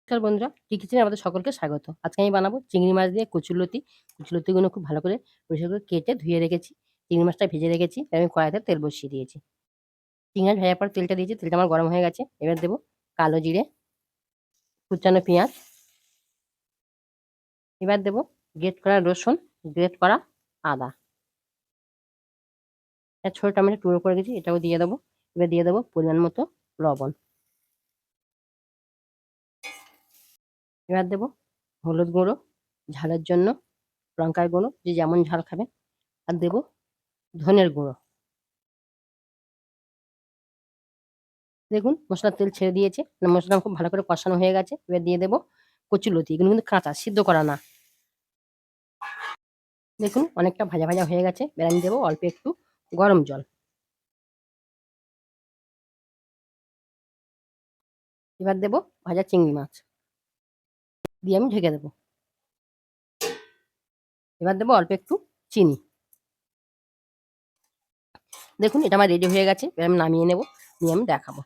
নমস্কার বন্ধুরা, টি কিচেনে আমাদের সকলকে স্বাগত। আজকে আমি বানাবো চিংড়ি মাছ দিয়ে কচুরলতি। কচুরলতিগুলো খুব ভালো করে পরিষ্কার করে কেটে ধুয়ে রেখেছি। চিংড়ি মাছটা ভেজে রেখেছি। আমি কড়াইতে তেল বসিয়ে দিয়েছি। চিংড়ি মাছ ভাজার পর তেলটা দিয়েছি। তেলটা আমার গরম হয়ে গেছে। এবার দেবো কালো জিরে, কুচানো পেঁয়াজ। এবার দেবো গ্রেট করা রসুন, গ্রেট করা আদা। ছোট টমেটো টুকরো করে দিয়েছি, এটাও দিয়ে দেবো। এবার দিয়ে দেবো পরিমাণ মতো লবণ। এবার দেবো হলুদ গুঁড়ো ঝালের জন্য, লঙ্কার গুঁড়ো যে যেমন ঝাল খাবে, আর দেবো ধনের গুঁড়ো। দেখুন মশলার তেল ছেড়ে দিয়েছে, মশলা খুব ভালো করে কষানো হয়ে গেছে। এবার দিয়ে দেবো কচুরলতি, এগুলো কিন্তু কাঁচা, সিদ্ধ করা না। দেখুন অনেকটা ভাজা ভাজা হয়ে গেছে। এবার আমি দেবো অল্প একটু গরম জল। এবার দেবো ভাজা চিংড়ি মাছ দিয়ে আমি ঢেকে দেবো। এবার দেবো অল্প একটু চিনি। দেখুন এটা আমার রেডি হয়ে গেছে। এবার আমি নামিয়ে নেবো, নিয়ে আমি দেখাবো।